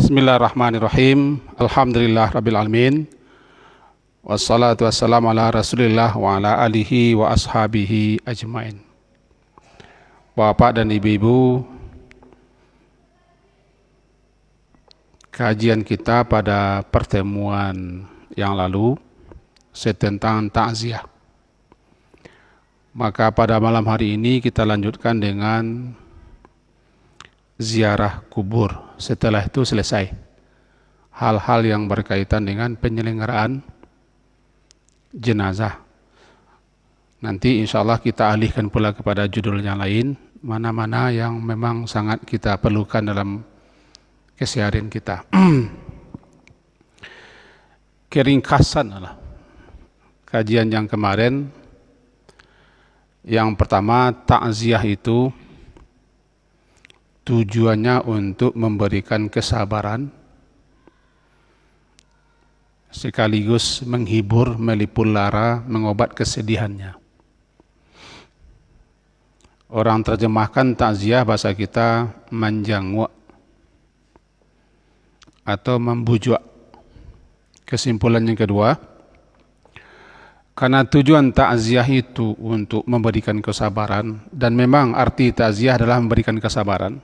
Bismillahirrahmanirrahim. Alhamdulillah rabbil alamin. Wassalatu wassalamu ala Rasulillah wa ala alihi wa ashabihi ajmain. Bapak dan ibu-ibu, kajian kita pada pertemuan yang lalu tentang takziah. Maka pada malam hari ini kita lanjutkan dengan ziarah kubur. Setelah itu selesai hal-hal yang berkaitan dengan penyelenggaraan jenazah. Nanti insya Allah kita alihkan pula kepada judul yang lain, mana-mana yang memang sangat kita perlukan dalam keseharian kita. Keringkasan adalah kajian yang kemarin. Yang pertama, takziah itu tujuannya untuk memberikan kesabaran sekaligus menghibur, melipur lara, mengobat kesedihannya. Orang terjemahkan takziah bahasa kita menjangwa atau membujuk. Kesimpulan yang kedua, karena tujuan takziah itu untuk memberikan kesabaran, dan memang arti takziah adalah memberikan kesabaran,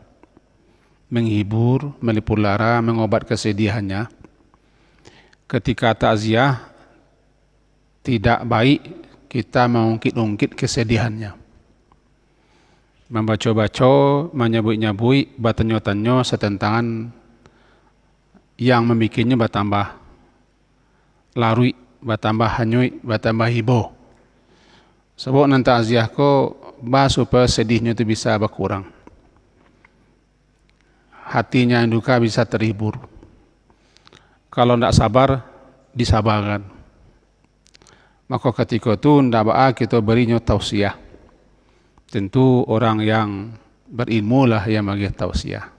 menghibur, melipur lara, mengobat kesedihannya. Ketika takziah tidak baik kita mengungkit-ungkit kesedihannya, membaca-baca, menyebut-nyebut, bertanya-tanya setentangan yang membikinnya bertambah larui, bertambah hanyut, bertambah hibur. Sebab nanti takziah ko bah supaya sedihnya itu bisa berkurang, hatinya yang duka bisa terhibur. Kalau tidak sabar, disabarkan. Maka ketika itu tidak baik kita berinya tausiah. Tentu orang yang berilmu lah yang bagi tausiah.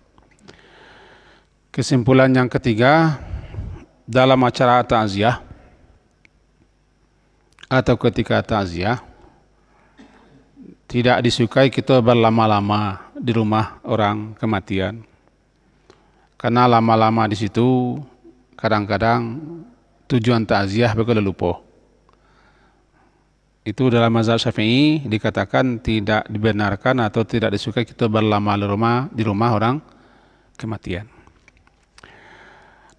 Kesimpulan yang ketiga, dalam acara takziah atau ketika takziah tidak disukai kita berlama-lama di rumah orang kematian. Karena lama-lama di situ kadang-kadang tujuan takziah bakal lupa. Itu dalam mazhab Syafi'i dikatakan tidak dibenarkan atau tidak disukai kita berlama-lama di rumah orang kematian.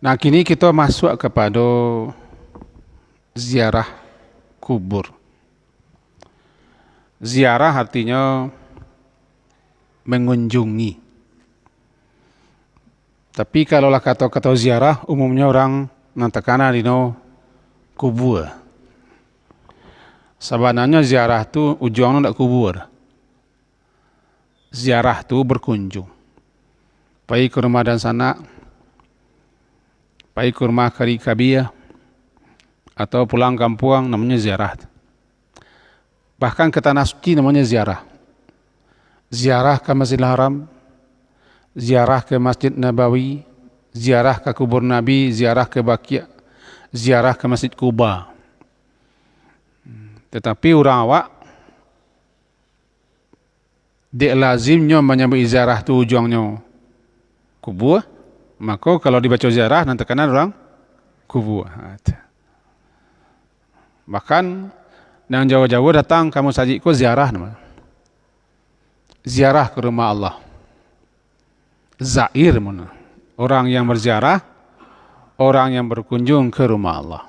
Nah, kini kita masuk kepada ziarah kubur. Ziarah artinya mengunjungi. Tapi kalau kata ziarah, umumnya orang nantakana dino kubur. Sebenarnya ziarah tu ujungnya tidak kubur. Ziarah tu berkunjung. Pergi ke rumah dan sanak, pergi ke rumah kari kabia, atau pulang kampung namanya ziarah. Bahkan ke tanah suci namanya ziarah. Ziarah ke Masjidil Haram, ziarah ke Masjid Nabawi, ziarah ke kubur Nabi, ziarah ke Baqi', ziarah ke Masjid Quba. Tetapi orang awak dia lazimnya menyebut ziarah tu ujungnya kubur, maka kalau dibaca ziarah nanti kena orang kubur. Bahkan yang jauh-jauh datang kamu sajiku ziarah nama. Ziarah ke rumah Allah. Zair mana? Orang yang berziarah, orang yang berkunjung ke rumah Allah.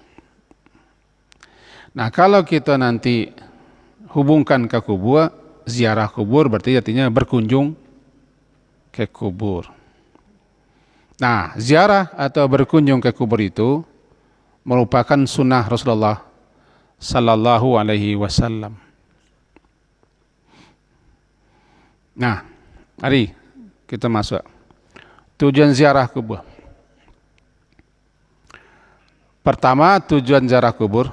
Nah, kalau kita nanti hubungkan ke kubur, ziarah kubur berarti artinya berkunjung ke kubur. Nah, ziarah atau berkunjung ke kubur itu merupakan sunnah Rasulullah sallallahu alaihi wasallam. Nah, mari kita masuk. Tujuan ziarah kubur. Pertama, tujuan ziarah kubur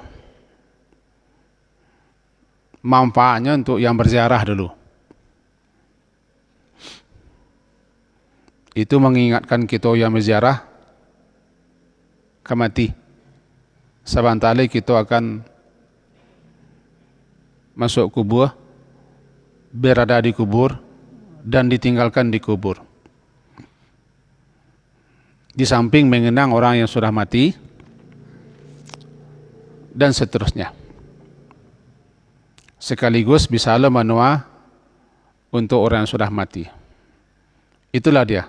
manfaatnya untuk yang berziarah dulu. Itu mengingatkan kita yang berziarah ke mati. Sebentar lagi kita akan masuk kubur, berada di kubur, dan ditinggalkan di kubur. di samping mengenang orang yang sudah mati, dan seterusnya. Sekaligus bisa mendoa untuk orang yang sudah mati. Itulah dia.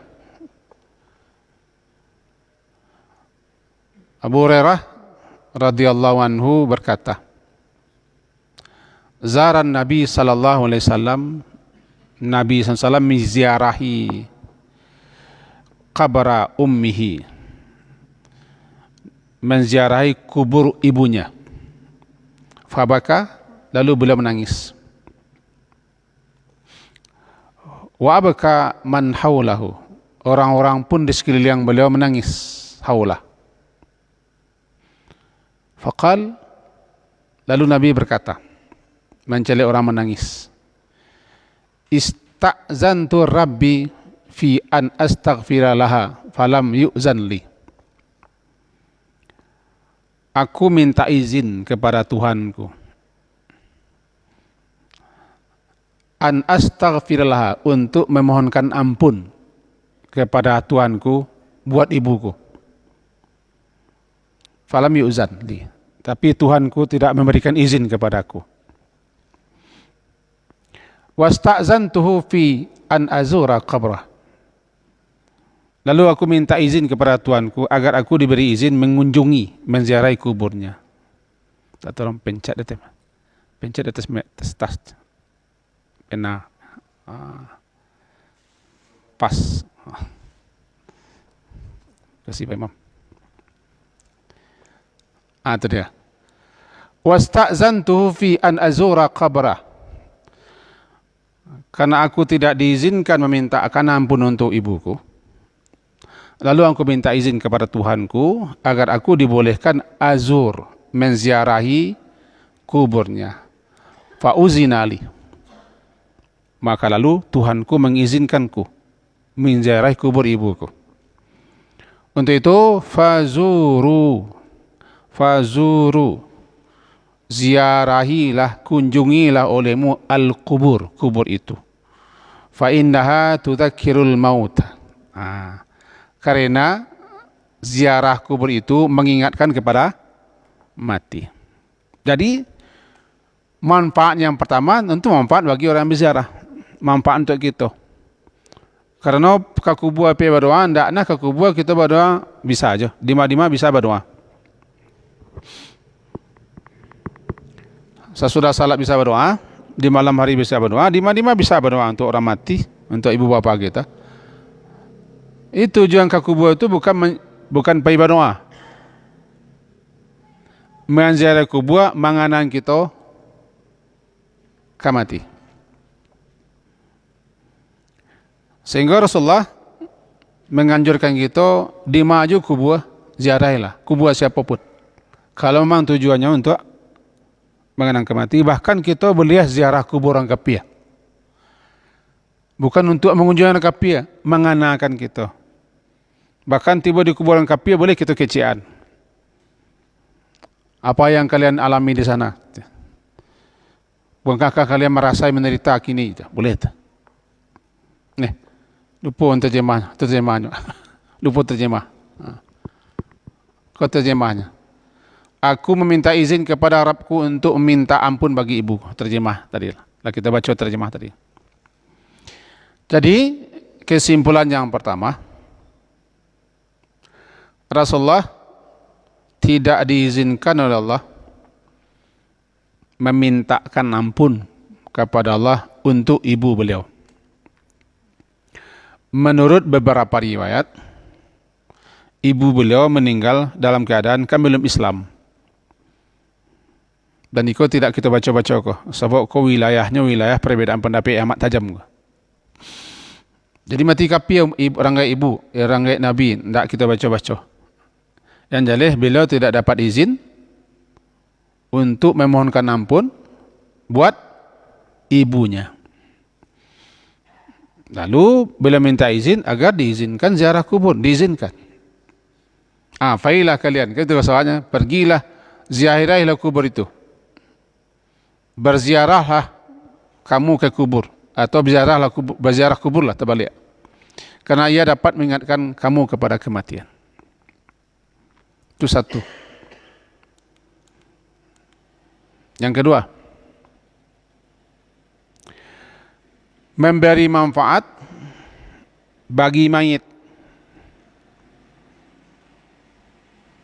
Abu Hurairah radhiyallahu anhu berkata, Zaran Nabi sallallahu alaihi wasallam, Nabi SAW menziarahi qabra ummihi, menziarahi kubur ibunya. Fabaka, lalu beliau menangis. Wa abaka man haulahu, orang-orang pun di sekeliling beliau menangis. Haulah. Faqal, lalu Nabi berkata, mencela orang menangis, Ista'zantu Rabbi fi an astaghfira laha falam yu'zan li. Aku minta izin kepada Tuhanku an astaghfira laha, untuk memohonkan ampun kepada Tuhanku buat ibuku. Falam yu'zan li, tapi Tuhanku tidak memberikan izin kepadaku. Wasta'zantuhu fi an azura qabrah, lalu aku minta izin kepada Tuanku agar aku diberi izin mengunjungi, menziarahi kuburnya. Tak tolong pencet di atas tas pena pas. Kasih Pak Imam. Itu dia. Wasta'zantuhu fi an azura qabrah, karena aku tidak diizinkan meminta akan ampun untuk ibuku, lalu aku minta izin kepada Tuhanku agar aku dibolehkan azur, menziarahi kuburnya. Fa'uzinali, maka lalu Tuhanku mengizinkanku menziarahi kubur ibuku. Untuk itu fazuru, ziarahilah, kunjungilah olehmu al-kubur, kubur itu. Fa innaha tudzakkirul maut. Karena ziarah kubur itu mengingatkan kepada mati. Jadi manfaat yang pertama tentu manfaat bagi orang yang berziarah, manfaat untuk kita. Karena ke kubur apa berdoa, ndakna ke kubur kita berdoa bisa aja, dima-dima bisa berdoa. Sesudah salat bisa berdoa, di malam hari bisa berdoa, di mana bisa berdoa untuk orang mati, untuk ibu bapa kita. Itu tujuan ke kubur itu bukan pergi berdoa. Menziarah kubur mengenang kita ke mati. Sehingga Rasulullah menganjurkan kita di maju kubur, ziarahilah kubur siapapun. Kalau memang tujuannya untuk mengenang kematian, bahkan kita boleh ziarah kubur orang kafir. Bukan untuk mengunjungi orang kafir, mengenangkan kita. Bahkan tiba di kubur orang kafir boleh kita kecian. Apa yang kalian alami di sana? Bukankah kalian merasa menderita kini? Boleh tak? Nih, lupa terjemahnya. Lupa terjemah. Kau terjemahnya. Aku meminta izin kepada Rabbku untuk meminta ampun bagi ibu. Terjemah tadi. Lah kita baca terjemah tadi. Jadi kesimpulan yang pertama, Rasulullah tidak diizinkan oleh Allah memintakan ampun kepada Allah untuk ibu beliau. Menurut beberapa riwayat, ibu beliau meninggal dalam keadaan kan belum Islam. Dan itu tidak kita baca-baca kok. Sebab kau wilayahnya wilayah perbedaan pendapat yang amat tajam. Jadi mati kafir orang gaya ibu, orang gaya Nabi, tidak kita baca-baca. Yang jelas beliau tidak dapat izin untuk memohonkan ampun buat ibunya. Lalu beliau minta izin agar diizinkan ziarah kubur, diizinkan. Failah kalian, itu soalnya, pergilah ziarahilah kubur itu. Berziarahlah kamu ke kubur, atau berziarah kuburlah terbalik. Karena ia dapat mengingatkan kamu kepada kematian. Itu satu. Yang kedua, memberi manfaat bagi mayit.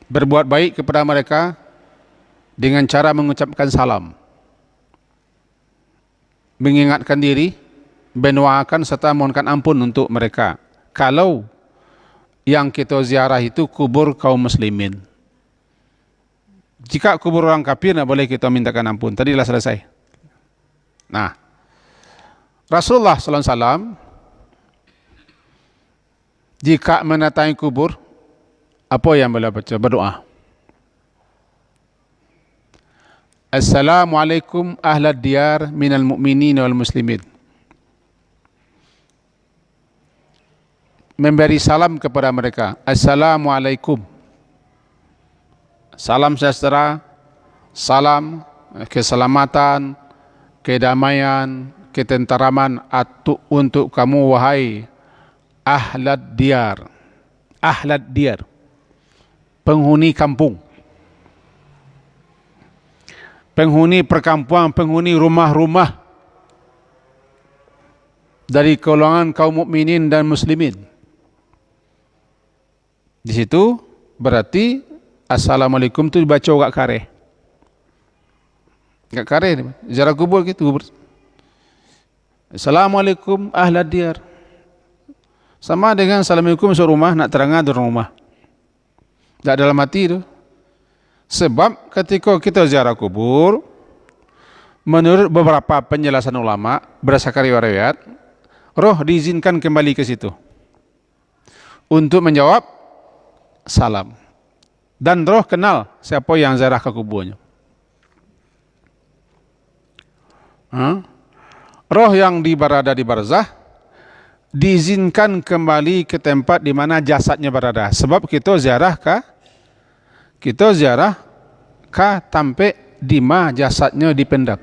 Berbuat baik kepada mereka dengan cara mengucapkan salam, mengingatkan diri, mendoakan serta mohonkan ampun untuk mereka. Kalau yang kita ziarah itu kubur kaum muslimin. Jika kubur orang kafir, tidak boleh kita mintakan ampun. Tadilah selesai. Nah, Rasulullah SAW jika mendatangi kubur, apa yang beliau baca? Berdoa. Assalamualaikum ahlad diyar minal mu'minin wal muslimin. Memberi salam kepada mereka. Assalamualaikum. Salam sejahtera, salam keselamatan, kedamaian, ketenteraman untuk kamu wahai ahlad diyar. Ahlad diyar, penghuni kampung, penghuni perkampungan, penghuni rumah-rumah dari golongan kaum mukminin dan muslimin. Di situ berarti Assalamualaikum itu dibaca agak kare. Agak kare, ziarah kubur gitu. Kubur. Assalamualaikum ahlad diyar. Sama dengan Assalamualaikum serumah, nak terangan di rumah. Tak dalam hati itu. Sebab ketika kita ziarah kubur, menurut beberapa penjelasan ulama, berdasarkan riwayat, roh diizinkan kembali ke situ untuk menjawab salam. Dan roh kenal siapa yang ziarah ke kuburnya. Roh yang berada di barzah diizinkan kembali ke tempat di mana jasadnya berada. Sebab kita ziarah sampai di mana jasadnya dipendam.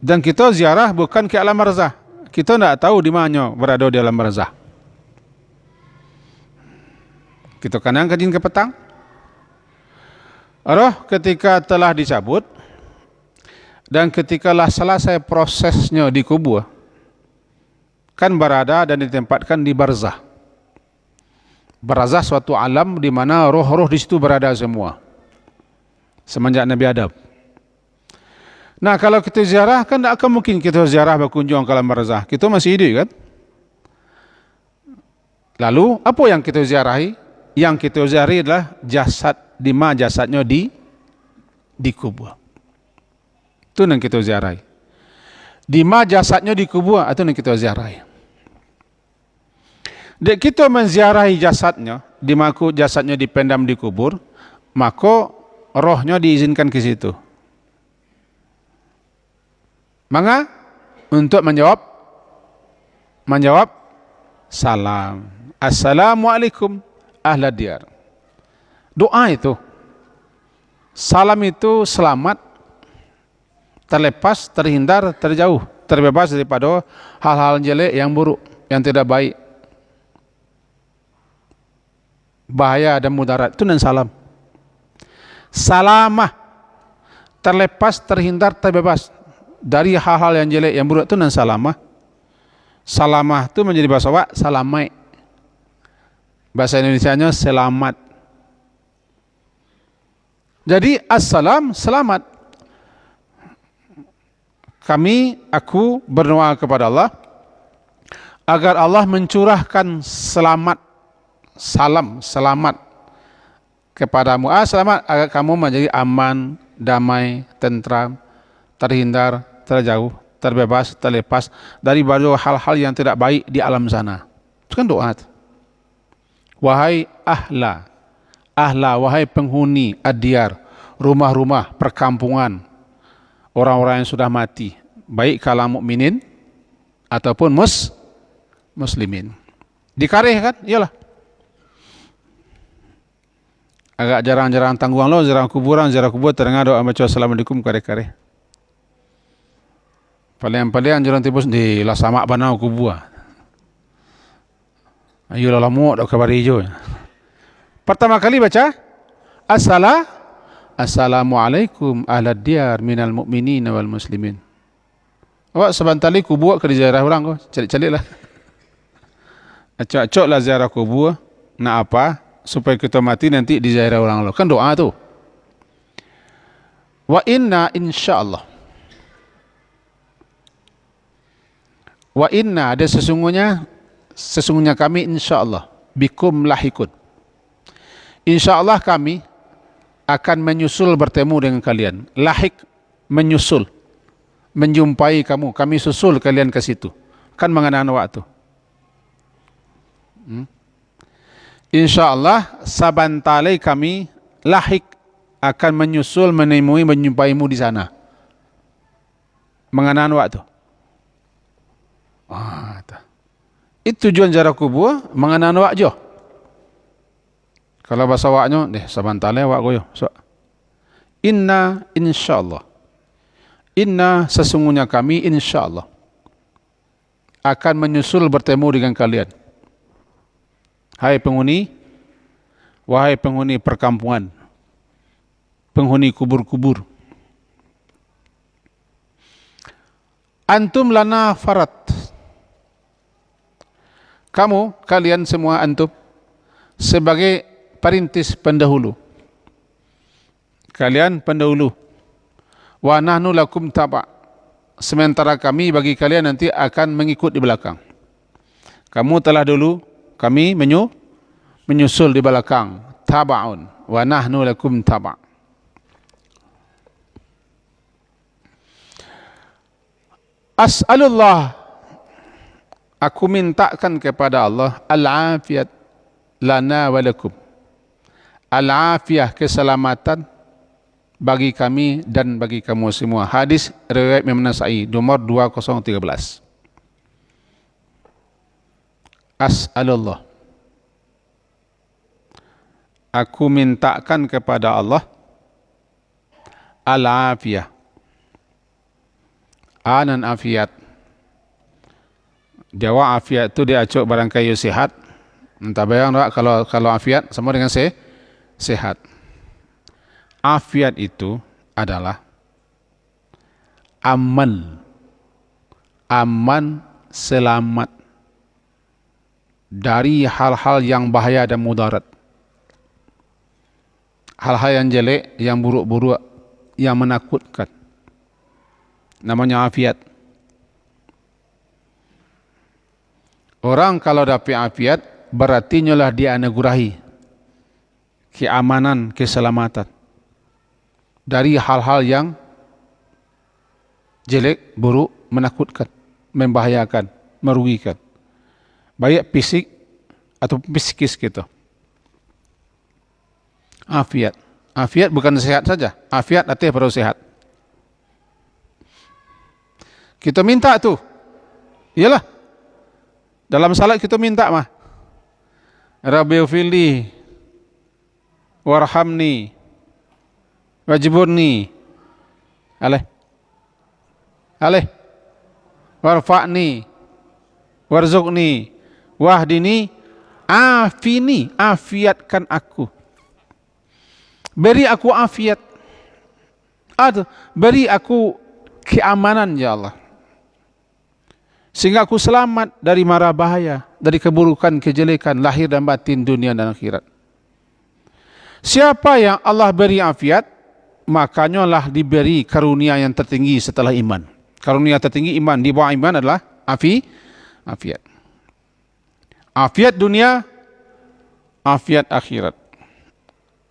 Dan kita ziarah bukan ke alam barzah. Kita tidak tahu di mana berada di alam barzah. Kita kadang kajian ke petang. Roh ketika telah dicabut dan ketikalah selesai prosesnya di kubur, kan berada dan ditempatkan di barzah. Barzah suatu alam di mana roh-roh di situ berada semua. Semenjak Nabi Adam. Nah, kalau kita ziarah kan tidak akan mungkin kita ziarah berkunjung ke alam barzah. Kita masih hidup kan? Lalu apa yang kita ziarahi? Yang kita ziarahi adalah jasad, di mana jasadnya dikubur. Itu yang kita ziarahi. Di mana jasadnya dikubur, itu yang kita ziarahi. Dek kita menziarahi jasadnya, di mana jasadnya dipendam di kubur, maka rohnya diizinkan ke situ. Maka untuk menjawab salam. Assalamualaikum ahlad diyar. Doa itu, salam itu selamat, terlepas, terhindar, terjauh, terbebas daripada hal-hal jelek yang buruk, yang tidak baik, bahaya dan mudarat. Itu dan salam. Salamah, terlepas, terhindar, terbebas dari hal-hal yang jelek, yang buruk. Itu dan salamah. Salamah itu menjadi bahasa Arab salamai. Bahasa Indonesianya selamat. Jadi assalam, selamat. Aku berdoa kepada Allah agar Allah mencurahkan selamat kepadamu. Selamat agar kamu menjadi aman, damai, tentram, terhindar, terjauh, terbebas, terlepas dari berbagai hal-hal yang tidak baik di alam sana. Itu kan doa. Wahai wahai penghuni ad-diyar, rumah-rumah, perkampungan, orang-orang yang sudah mati, baik kalangan mukminin ataupun muslimin. Dikarih kan? Iyalah. Agak jarang-jarang tanggungan lo, ziarah kubur terdengar doa baca assalamualaikum kareh-kareh. Palian-palian jalan tibus di lah sama banau kubur. Ayo lah mu dak kabar hijau. Pertama kali baca Assalamualaikum ahlad diyar minal mu'minin wal muslimin. Awak sebantali kubur ke di ziarah orang kau, calik-calik lah. Acok-acok lah ziarah kubur. Nak apa? Supaya kita mati nanti di ziarah orang lain. Kan doa tu. Wa inna insyaallah. Wa inna ada sesungguhnya kami insyaallah bikum lahikun. Insyaallah kami akan menyusul bertemu dengan kalian. Lahik menyusul, menjumpai kamu. Kami susul kalian ke situ. Kan mengenai waktu. InsyaAllah sabantalai kami lahik akan menyusul menemui menjumpaimu di sana. Mengenai waktu. Itu tujuan ziarah kubur mengenai waktu. Kalau bahasa waknya deh sabantalai wak goyo. So, inna insyaallah. Inna sesungguhnya kami insyaallah akan menyusul bertemu dengan kalian. Wahai penghuni perkampungan, penghuni kubur-kubur. Antum lana farat. Kalian semua antum sebagai perintis pendahulu. Kalian pendahulu. Wa nahnu lakum taba'. Sementara kami bagi kalian nanti akan mengikut di belakang. Kamu telah dulu, kami menyusul di belakang. Taba'un. Wa nahnu lakum taba'. As'alullah. Aku mintakan kepada Allah al-afiyat lana wa lakum. Al-afiyah, keselamatan bagi kami dan bagi kamu semua. Hadis riwayat Imam Nasa'i nomor 2013. As'alullah. Aku mintakan kepada Allah al-afiyah. Anan afiat. Jawa afiat itu dia acuk barang kayu sehat. Entah bayang tak kalau afiat sama dengan sehat. Afiat itu adalah aman, selamat dari hal-hal yang bahaya dan mudarat, hal-hal yang jelek, yang buruk-buruk, yang menakutkan. Namanya afiat. Orang kalau dapat afiat, berarti nyolah dia anugerahi keamanan, keselamatan dari hal-hal yang jelek, buruk, menakutkan, membahayakan, merugikan, baik fisik atau psikis kita. Afiat. Afiat bukan sehat saja. Afiat artinya baru sehat. Kita minta tu. Iyalah. Dalam salat kita minta mah. Rabbighfirli warhamni wajburni aleh warfa'ni warzuqni wahdini afini, afiatkan aku, beri aku afiat, beri aku keamanan ya Allah, sehingga aku selamat dari mara bahaya, dari keburukan, kejelekan lahir dan batin, dunia dan akhirat. Siapa yang Allah beri afiat, makanya lah diberi karunia yang tertinggi setelah iman. Karunia tertinggi iman, di bawah iman adalah afiat. Afiat dunia, afiat akhirat.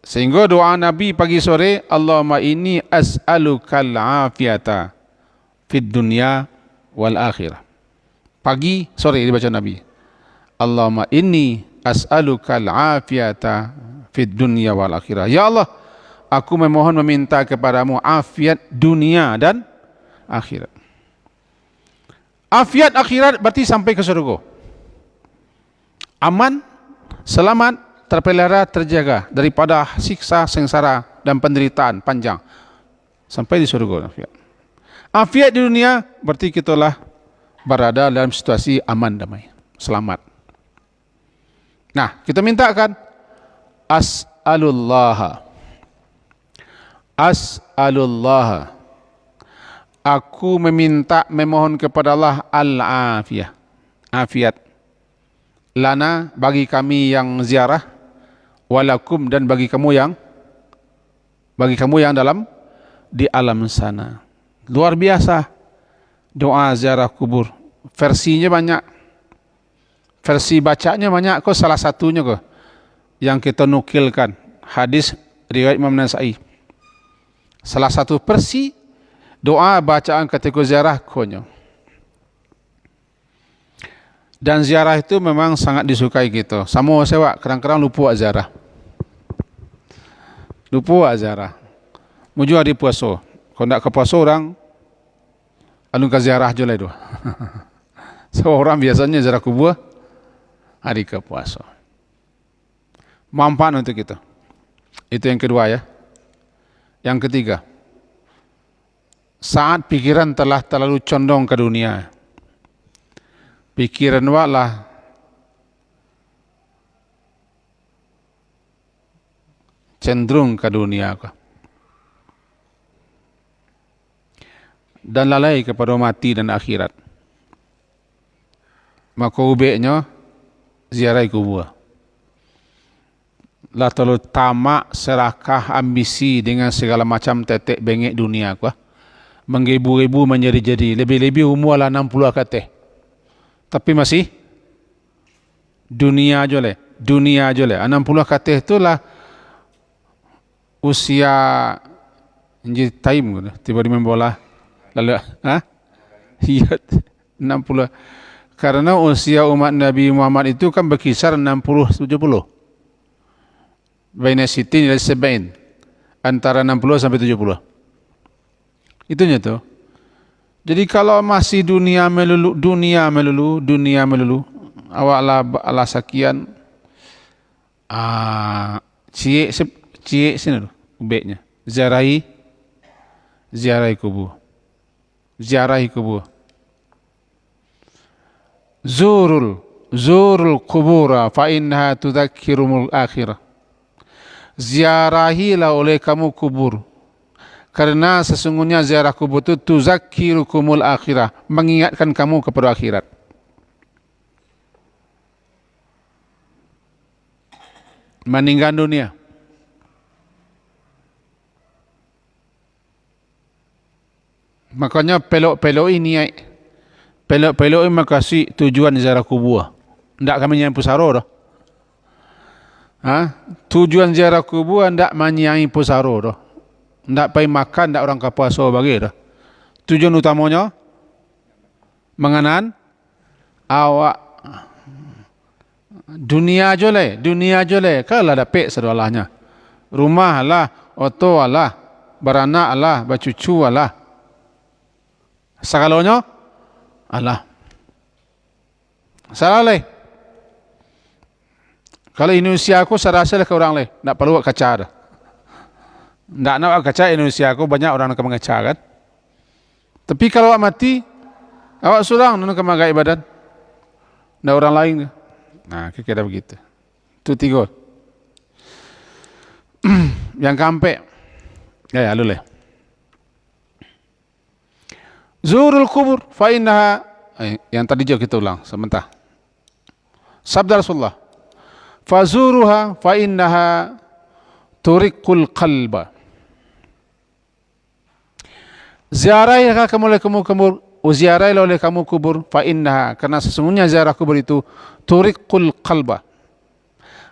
Sehingga doa Nabi pagi sore, Allahumma inni as'alukal afiyata fid dunya wal akhirah. Pagi sore dibaca Nabi. Allahumma inni as'alukal afiyata fid dunya wal akhirah. Ya Allah, aku memohon meminta kepadamu afiat dunia dan akhirat. Afiat akhirat berarti sampai ke surga. Aman, selamat, terpelihara, terjaga daripada siksa, sengsara dan penderitaan panjang sampai di surga. Afiat di dunia berarti kita lah berada dalam situasi aman damai, selamat. Nah, kita mintakan as'alullah. As'alullah. Aku meminta, memohon kepada Allah al-afiyah. Afiat. Lana, bagi kami yang ziarah, walakum, dan bagi kamu yang dalam di alam sana. Luar biasa doa ziarah kubur. Versinya banyak. Versi bacanya banyak kok, salah satunya kok yang kita nukilkan hadis riwayat Imam Nasai. Salah satu versi doa bacaan ketika ziarah konyo. Dan ziarah itu memang sangat disukai kita. Sama saya kadang-kadang lupa ziarah. Lupa ziarah. Muju hari puasa. Kalau nak ke puasa orang anu ke ziarah je lah itu. So orang biasanya ziarah kubur hari ke puasa. Manfaat untuk kita. Itu yang kedua ya. Yang ketiga, saat pikiran telah terlalu condong ke dunia, pikiran waklah cenderung ke dunia dan lalai kepada mati dan akhirat, maka ubeknya ziarah kubur. Lah terlalu tamak, serakah, ambisi dengan segala macam tetek bengek dunia kuah. Menggebu-gebu menjadi-jadi. Lebih-lebih umur lah 60 kata. Tapi masih dunia aja le. Dunia aja le. 60 kata itulah usia jadi time tiba-tiba main bola. Lalu iya 60. Karena usia umat Nabi Muhammad itu kan berkisar 60-70. Baina sitin ila sab'in, antara 60 sampai 70. Itunya tuh. Jadi kalau masih dunia melulu, awak ala sekian, cie sini dulu, ubeknya. Ziarahi kubur. Zurul kubura fa innaha tudzakkirumul akhirah. Ziarahilah oleh kamu kubur, karena sesungguhnya ziarah kubur itu tuzakkirukumul akhirah, mengingatkan kamu kepada akhirat. Meninggal dunia. Makanya pelok-pelok ini makasih tujuan ziarah kubur. Ndak kami nyampu saro dah. Tujuan ziarah kubur ndak manyai pusaro dah. Ndak pai makan, ndak orang kapuaso bagi dah. Tujuan utamanya menganan awak dunia jole, kalau ada pek sedalahnya. Rumah lah, oto lah, beranak lah, bacucu lah. Sakalonya Allah. Salah leh. Kalau Indonesia aku serasa ke orang lain, tak perlu kaca dah. Tak nak kaca Indonesia aku banyak orang nak mengaca kan. Tapi kalau awak mati, awak surang nak kemagai badan. Tak orang lain. Nah, kira begitu. Itu 3. Yang keempat, ya lalu leh. Zurul kubur fa innaha, yang tadi juga kita ulang sebentar. Sabda Rasulullah, fazuruha fa innaha turiqul qalba. Ziarailah kamu oleh kubur, ziarailah oleh kamu kubur, fa innaha, karena sesungguhnya ziarah kubur itu turiqul qalba,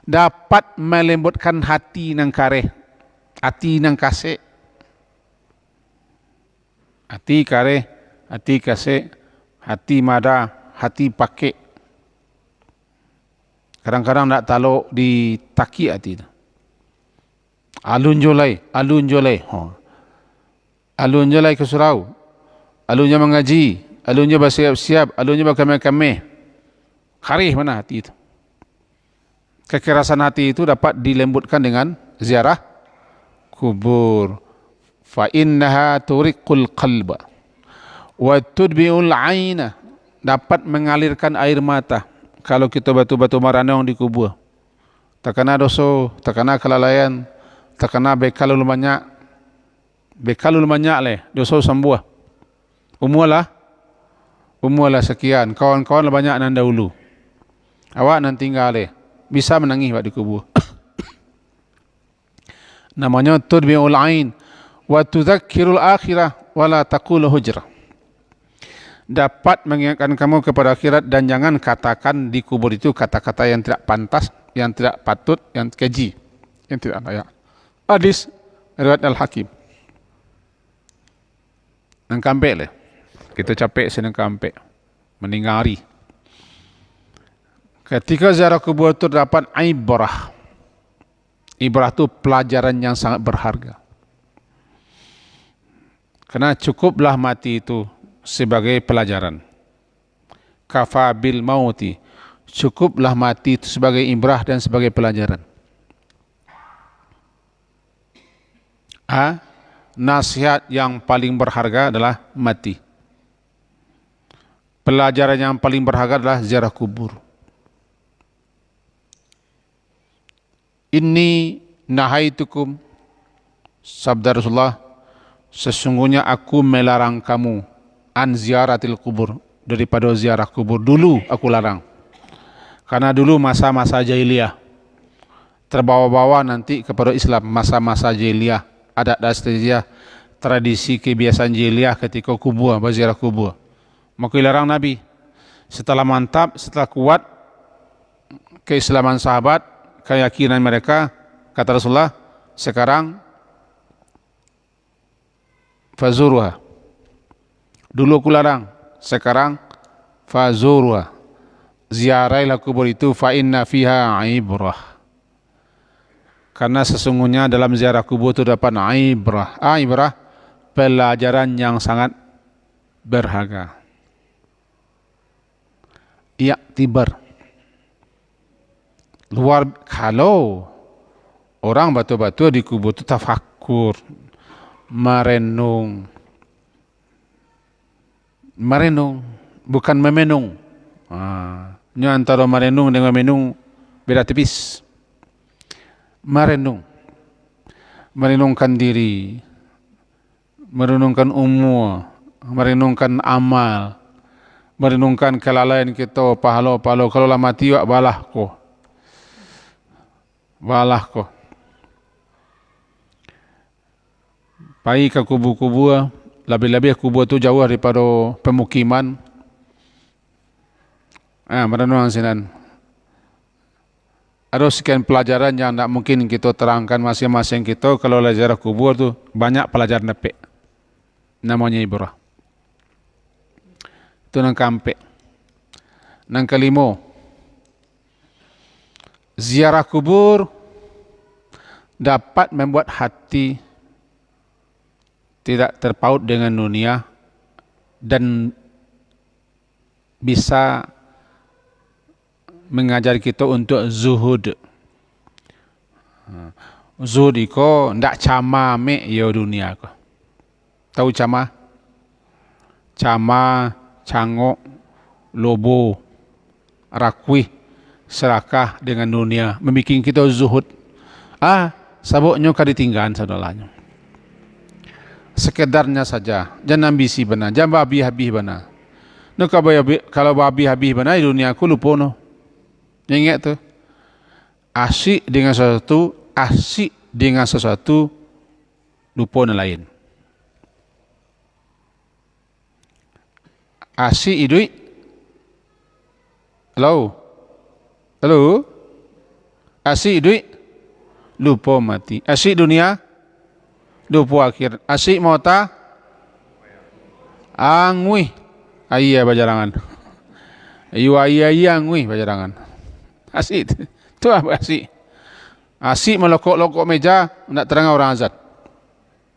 dapat melembutkan hati nang kareh, hati nang kasih, hati kareh, hati kasih, hati mada, hati pakai. Kadang-kadang tak taluk di taki hati. Alun jolai. Alun jolai ke surau. Alunnya mengaji. Alunnya bersiap-siap. Alunnya berkemeh-kemeh. Karih mana hati itu. Kekerasan hati itu dapat dilembutkan dengan ziarah kubur. Fa innaha turiqul qalba. Wa tudbi'ul aina, dapat mengalirkan air mata. Kalau kita batu-batu maranong di kubur, terkena dosa, terkena kelalaian, terkena bekalul banyak leh, dosa sembuh. Umurlah sekian, kawan-kawan banyak nan dahulu. Awak nan tinggal leh, bisa menangis di kubur. Namanya tudbi'ul ain wa tudzakkirul akhirah wala taqulu hujrah. Dapat mengingatkan kamu kepada akhirat dan jangan katakan di kubur itu kata-kata yang tidak pantas, yang tidak patut, yang keji, yang tidak layak. Hadis riwayat Al-Hakim. Nang kampek le. Kita capek senang kampek. Meningari. Ketika ziarah kubur itu dapat ibrah. Ibrah itu pelajaran yang sangat berharga. Karena cukuplah mati itu sebagai pelajaran. Kafa bil mauti, cukuplah mati itu sebagai ibrah dan sebagai pelajaran. Nasihat yang paling berharga adalah mati. Pelajaran yang paling berharga adalah ziarah kubur. Inni nahaitukum, sabda Rasulullah, sesungguhnya aku melarang kamu an ziaratil kubur, daripada ziarah kubur. Dulu aku larang, karena dulu masa-masa jahiliyah, terbawa-bawa nanti kepada Islam. Masa-masa jahiliyah, adat dasar, tradisi kebiasaan jahiliyah ketika kubur, berziarah kubur, maka dilarang Nabi. Setelah mantap, setelah kuat keislaman sahabat, keyakinan mereka, kata Rasulullah, sekarang fazuruha. Dulu aku larang, sekarang fazuruha. Ziarailah kubur itu, fa inna fiha ibrah. Karena sesungguhnya dalam ziarah kubur itu dapat ibrah. Ibrah, pelajaran yang sangat berharga. I'tibar. Kalau orang batu-batu di kubur itu tafakkur, merenung, bukan memenung. Ini antara merenung dengan memenung beda tipis. Merenungkan diri, merenungkan umur, merenungkan amal, merenungkan kelalaian kita, pahala-pahala. Kalau lama mati balah ko. Pergi ke kubur-kubur, lebih-lebih kubur itu jauh daripada pemukiman. Merenung sinan. Ada sekian pelajaran yang tidak mungkin kita terangkan masing-masing kita. Kalau ziarah kubur tu banyak pelajaran dapat. Namanya ibrah. Itu nang kampek. Nang kelima, ziarah kubur dapat membuat hati tidak terpaut dengan dunia dan bisa mengajar kita untuk zuhud. Zuhud iko ndak cama me yo dunia ko. Tahu cama? Cama, cangok, lobo, rakwi, serakah dengan dunia, membikin kita zuhud. Sabuknya kaditinggan saudaranya. Sekedarnya saja, jangan ambisi benar, jangan babi habis benar. Kalau babi habis benar, dunia aku lupa no. Ingat tu, asyik dengan sesuatu, lupa yang lain. Asyik hidup, halo, asyik hidup, lupa mati. Asyik dunia, lupa akhir. Asyik mauta, angui, ayah bajarangan. Ayah angui bajarangan. Asyik tu apa asyik? Asyik melokok-lokok meja, nak terang orang azan.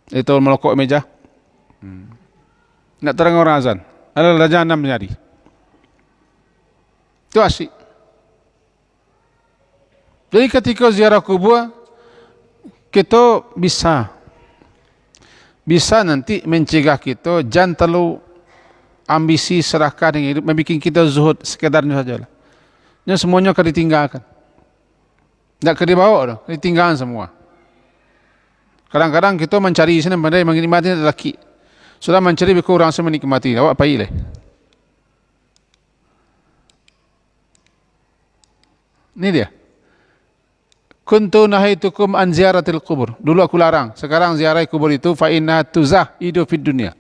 Itu melokok meja. Nak terang orang azan. Ada raja 6 hari. Itu asyik. Jadi ketika ziarah kubur, kita bisa nanti mencegah kita jangan terlalu ambisi serakah dengan hidup membuat kita zuhud sekedarnya sajalah. Nya semuanya akan ditinggalkan. Tak akan dibawa dah, ditinggalkan semua. Kadang-kadang kita mencari sana pandai menikmati lelaki. Sudah mencari beku orang semua menikmati. Awak apa ile? Ini dia. Kuntu nahaitukum an ziaratil kubur. Dulu aku larang. Sekarang ziarah kubur itu fa inna tuzahidu fid dunya.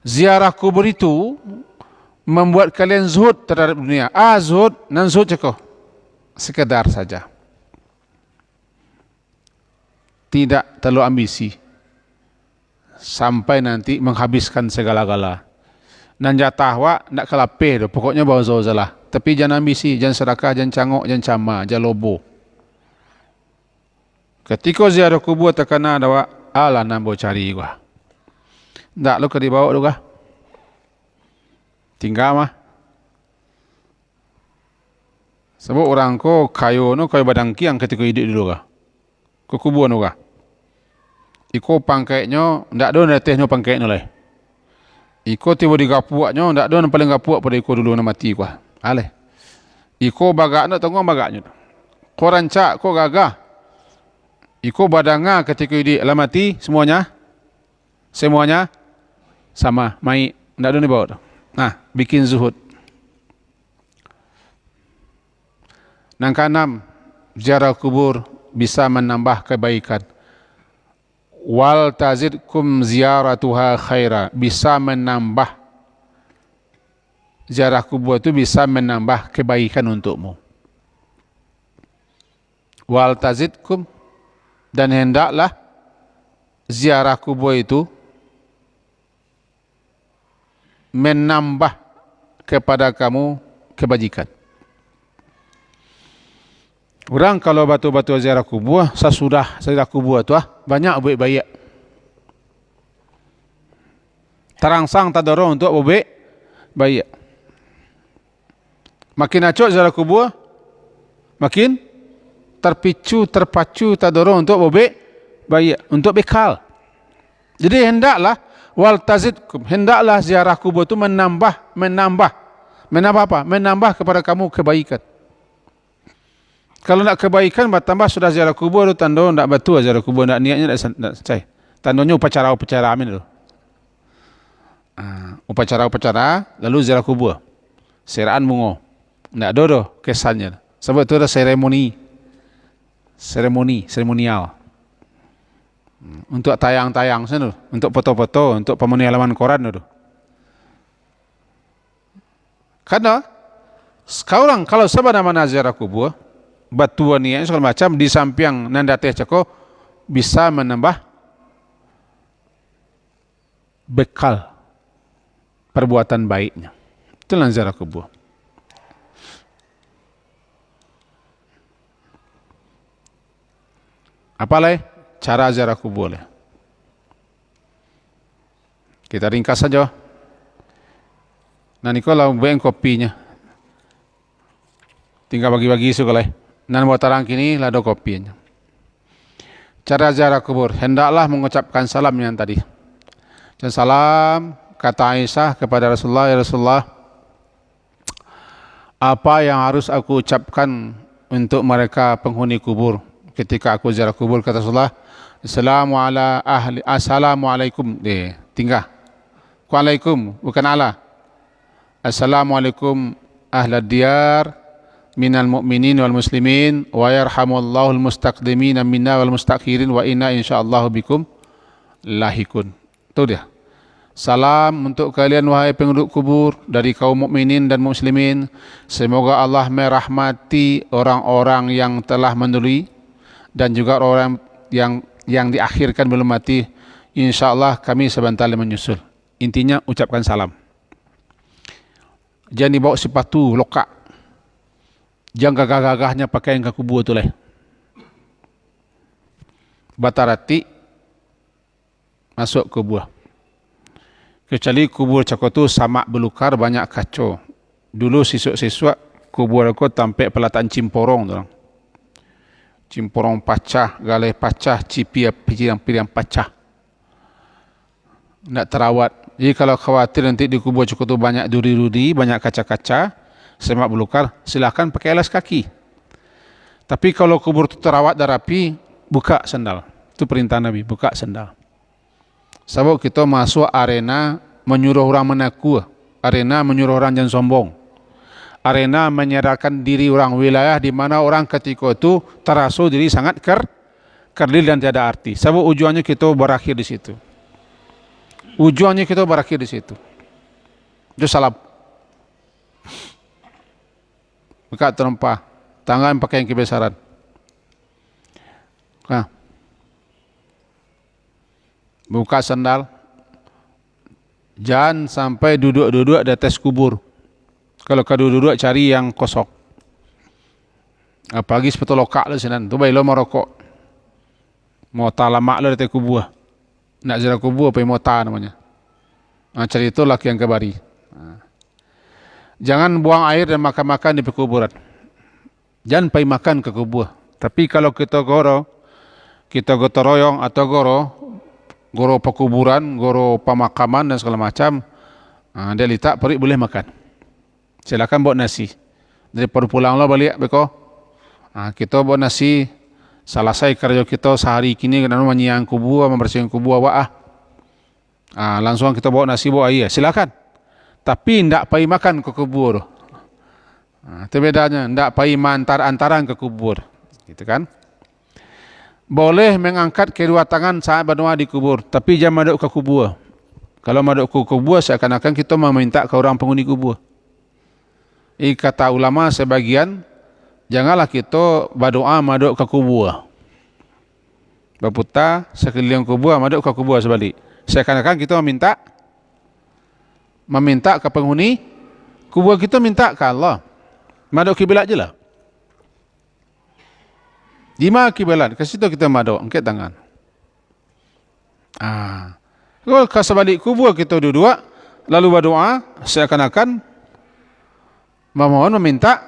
Ziarah kubur itu membuat kalian zuhud terhadap dunia. Zuhud dan zuhud cakap sekedar saja. Tidak terlalu ambisi sampai nanti menghabiskan segala-gala. Dan jatah awak nak kelapih tu, pokoknya bawa zalah. Tapi jangan ambisi, jangan serakah, jangan cangok, jangan cama, jangan lobo. Ketika ziarah kubur terkena ada awak, alah nambo cari gua. Tak lu ke dibawa tu kah? Tinggal mah. Sebab orang ko kayu badang kiang ketika hidup dulu kah? Ke kubur tu kah? Iko pangkaitnya, tak ada netehnya pangkaitnya lah. Iko tiba di gapuaknya, tak ada yang paling gapuak pada iko dulu nak mati kah? Aleh. Iko bagaknya tengok bagaknya. Ko rancak, ko gagah. Iko badanga ketika hidup lah mati semuanya sama, mai, tak ada ni bawa tu. Nah, bikin zuhud. Yang keenam, ziarah kubur bisa menambah kebaikan. Wal tazidkum ziyaratuha khaira, bisa menambah ziarah kubur itu bisa menambah kebaikan untukmu. Wal tazidkum, dan hendaklah ziarah kubur itu menambah kepada kamu kebajikan. Orang kalau batu-batu ziarah kubur, sesudah ziarah kubur tu banyak baik-baik. Terangsang tadoro untuk baik. Makin acok ziarah kubur, makin terpacu tadoro untuk baik, untuk bekal. Jadi hendaklah wal tazidkum, hendaklah ziarah kubur itu menambah apa? Menambah kepada kamu kebaikan. Kalau nak kebaikan bertambah sudah ziarah kubur tu tanda tak betul ziarah kubur, nak niatnya tak cai. Tandanya upacara amin tu. Upacara lalu ziarah kubur. Seraan bunga. Tak ada tu kesannya. Sebab tu ada seremonial. Untuk tayang-tayang sana, untuk foto-foto, untuk pemenuhi halaman koran tu. Karena sekarang kalau sebenarnya mana ziarah kubur, batuan ni segala macam di samping nanda teh cako bisa menambah bekal perbuatan baiknya. Itulah ziarah kubur. Apalagi cara ziarah kubur. Kita ringkas saja. Nah, ni kalau buang kopinya, tinggal bagi-bagi sukalai. Nan buat tarang kini lado kopinya. Cara ziarah kubur, hendaklah mengucapkan salam yang tadi. Dan salam kata Aisyah kepada Rasulullah, ya Rasulullah, apa yang harus aku ucapkan untuk mereka penghuni kubur ketika aku ziarah kubur? Kata Rasulullah, Assalamualaikum. Tinggal. Waalaikum, bukan ala. Assalamualaikum ahlad diyar minal mu'minin wal muslimin wa yarhamullahu al mustaqdimin minna wal mustakhirin wa inna insyaallah bikum lahikun. Itu dia. Salam untuk kalian wahai penduduk kubur dari kaum mukminin dan muslimin. Semoga Allah merahmati orang-orang yang telah mendului dan juga orang yang diakhirkan belum mati. Insyaallah kami sebentar menyusul. Intinya ucapkan salam. Jangan dibawa sepatu lokak. Jangan gagah-gagahnya pakai yang ke kubur tu leh. Batarati masuk kubur. Kecuali kubur cakap tu samak belukar banyak kacau. Dulu siswa-siswa kubur aku tampak pelatahan cimporong tu. Cimporong pacah, galai pacah, cipi yang pacah. Nak terawat Jadi kalau khawatir nanti di kubur cukup tu banyak duri-duri, banyak kaca-kaca, semak belukar, silakan pakai alas kaki. Tapi kalau kubur itu terawat dan rapi, buka sandal. Itu perintah Nabi, buka sandal. Sebab kita masuk arena menyuruh orang menaku, arena menyuruh orang jangan sombong, arena menyerahkan diri orang wilayah di mana orang ketika itu terasa diri sangat kerdil dan tiada arti. Sebab ujungnya kita berakhir di situ. Ujungnya kita berakhir di situ. Itu salam. Buka terempah, tangan pakai yang kebesaran. Nah. Buka sandal, jangan sampai duduk-duduk di atas kubur. Kalau kau duduk cari yang kosong. Apalagi sepatu lokak lah sinan. Tu baik lo merokok. Mota lama lah di atas kubur. Nak ziarah kubur apa yang mota namanya. Cari itu laki yang kebari. Jangan buang air dan makan-makan di kuburan. Jangan pergi makan ke kubur. Tapi kalau kita gotong royong atau goro pekuburan, goro pemakaman dan segala macam, dia letak perik boleh makan. Silakan buat nasi. Daripada pulang lah balik beko. Kita buat nasi, selesai kerja kita sehari kini kena menyiang kubur, membersihkan kubur awak langsung kita bawa nasi bawa air. Silakan. Tapi ndak pergi makan ke kubur. Itu bedanya, ndak pergi antaran ke kubur. Gitu kan? Boleh mengangkat kedua tangan saat berdoa di kubur, tapi jangan maduk ke kubur. Kalau maduk ke kubur, seakan-akan kita meminta ke orang penghuni kubur. Kata ulama sebagian, janganlah kita berdoa maduk ke kubur. Berputar sekeliling kubur, maduk ke kubur sebalik. Seakan-akan kita meminta ke penghuni kubur, kita minta ke Allah. Maduk kiblat je lah. Di mana kiblat? Ke situ kita maduk, angkat tangan. Kalau ke sebalik kubur kita duduk, lalu berdoa, seakan-akan memohon meminta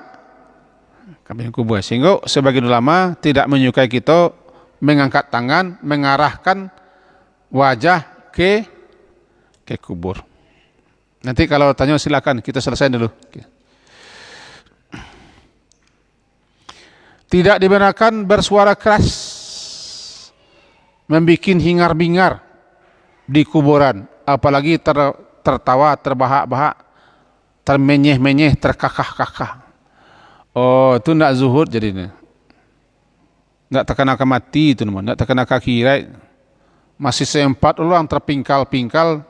ke kubur. Sehingga sebagian ulama tidak menyukai kita mengangkat tangan, mengarahkan wajah ke kubur. Nanti kalau tanya silakan, kita selesai dulu. Tidak dibenarkan bersuara keras, membuat hingar-bingar di kuburan, apalagi tertawa, terbahak-bahak, termenyeh-menyeh, terkakah-kakah. Oh, itu nak zuhud jadinya. Nak terkena mati itu namanya, nak terkena akhirat. Masih sempat orang terpingkal-pingkal,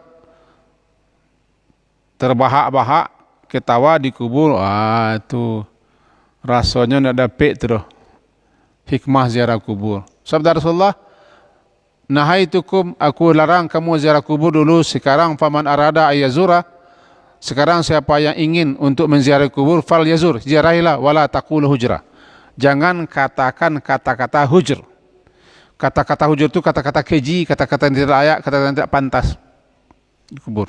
terbahak-bahak, ketawa di kubur. Itu rasanya nak dapat tu hikmah ziarah kubur. Sabda Rasulullah, nahaitukum, aku larang kamu ziarah kubur dulu, sekarang faman arada ayazura, sekarang siapa yang ingin untuk menziarahi kubur, fal yazur, ziarahilah, wala taqulu hujrah. Jangan katakan kata-kata hujr. Kata-kata hujr itu kata-kata keji, kata-kata yang tidak layak, kata-kata yang tidak pantas di kubur.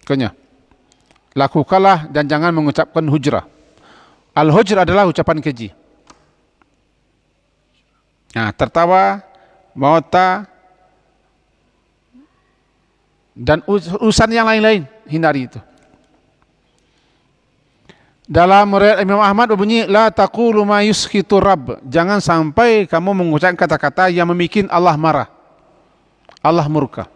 Makanya lakukanlah dan jangan mengucapkan hujrah. Al-hujr adalah ucapan keji. Tertawa, mauta, dan urusan yang lain-lain, hindari itu. Dalam riwayat Imam Ahmad berbunyi, la taqulu ma yuskhitu rabb. Jangan sampai kamu mengucapkan kata-kata yang membuat Allah marah, Allah murka.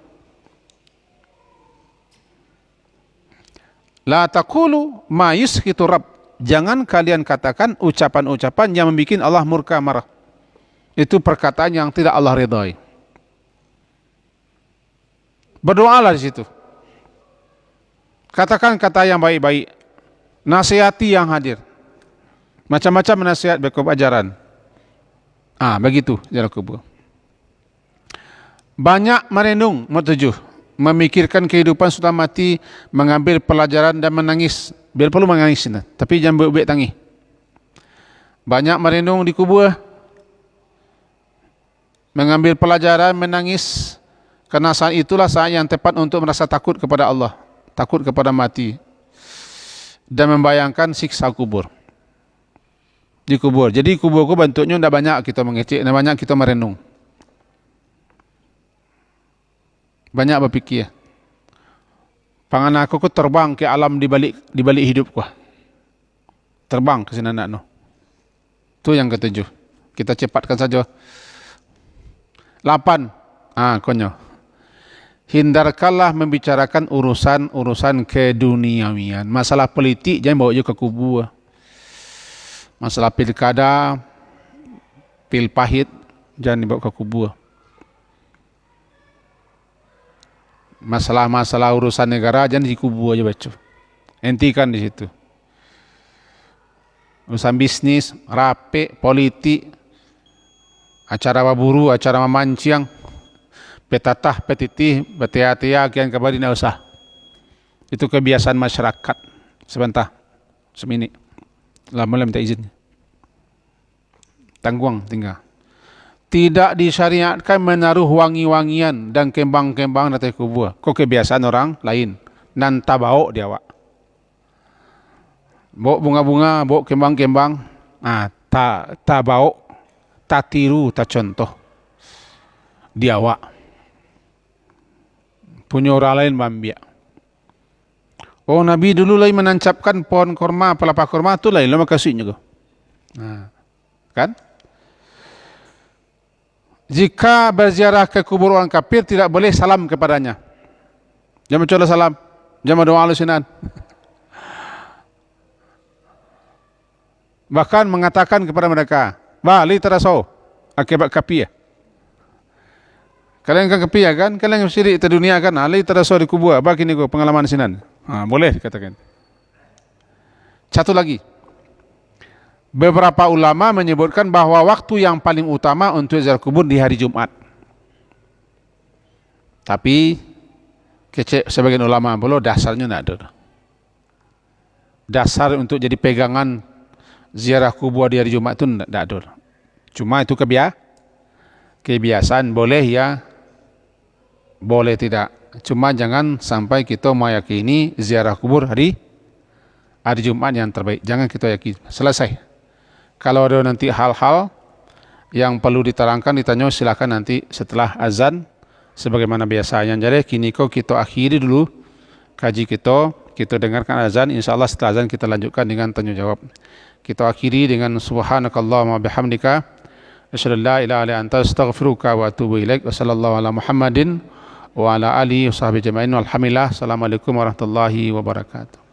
La taqulu ma yuskhitu rabb. Jangan kalian katakan ucapan-ucapan yang membuat Allah murka marah. Itu perkataan yang tidak Allah ridhai. Berdoalah di situ. Katakan kata yang baik-baik. Nasihati yang hadir. Macam-macam nasihat berikut ajaran. Begitu ziarah kubur. Banyak merenung, metujuh, memikirkan kehidupan setelah mati, mengambil pelajaran dan menangis. Biar perlu menangis, tapi jangan buat tangis. Banyak merenung di kubur, mengambil pelajaran, menangis, karena saat itulah saat yang tepat untuk merasa takut kepada Allah, takut kepada mati, dan membayangkan siksa kubur. Di kubur. Jadi kuburku bentuknya tidak banyak kita mengecek, tidak banyak kita merenung. Banyak berfikir. Pangan aku terbang ke alam di balik hidup ku. Terbang ke sini anak no. Itu yang ketujuh. Kita cepatkan saja. 8. Konyo. Hindarkanlah membicarakan urusan keduniawian. Masalah politik jangan bawa je ke kubu. Masalah pilkada, pil pahit jangan dibawa ke kubu. Masalah urusan negara jangan di kubu aja baca. Hentikan di situ. Urusan bisnis, rapi, politik, acara baburu, acara memancing, petatah, petitih, betia-tia, kian kabari na usah. Itu kebiasaan masyarakat. Sebentar, semini. Lama minta izin. Tangguang tinggal. Tidak disyariatkan menaruh wangi-wangian dan kembang-kembang di atas kubur. Kok kebiasaan orang lain. Nan tabau dia awak. Bawa bunga-bunga, bawa kembang-kembang. Tak bawa, tak tiru, tak contoh. Dia awak. Punya orang lain bambia. Oh, Nabi dulu lagi menancapkan pohon korma, pelapa korma, tu lain lama kasihnya ko. Kan? Jika berziarah ke kubur orang kafir, tidak boleh salam kepadanya. Jangan mencoba salam. Jangan doa alusinan. Bahkan mengatakan kepada mereka, balik teraso akibat kafir. Kalian kan kafir kan? Kalian syirik di dunia kan? Ali teraso di kubur. Bagi ni ko pengalaman sinan. Boleh dikatakan. Satu lagi. Beberapa ulama menyebutkan bahawa waktu yang paling utama untuk ziarah kubur di hari Jumat. Tapi kecek sebagian ulama belum dasarnya tidak ada. Dasar untuk jadi pegangan ziarah kubur di hari Jumat itu tidak ada. Cuma itu kebiasaan, boleh ya, boleh tidak. Cuma jangan sampai kita meyakini ziarah kubur hari Jumat yang terbaik. Jangan kita yakini. Selesai. Kalau ada nanti hal-hal yang perlu diterangkan, ditanya silakan nanti setelah azan sebagaimana biasanya. Jadi kini kita akhiri dulu kaji kita dengarkan azan. InsyaAllah setelah azan kita lanjutkan dengan tanya jawab. Kita akhiri dengan subhanakallahumma bihamdika asyhadu an la ilaha illa anta astaghfiruka wa atubu ilaik. Wassallallahu ala Muhammadin wa ala alihi washabbihi ajmain. Walhamdulillah. Assalamualaikum warahmatullahi wabarakatuh.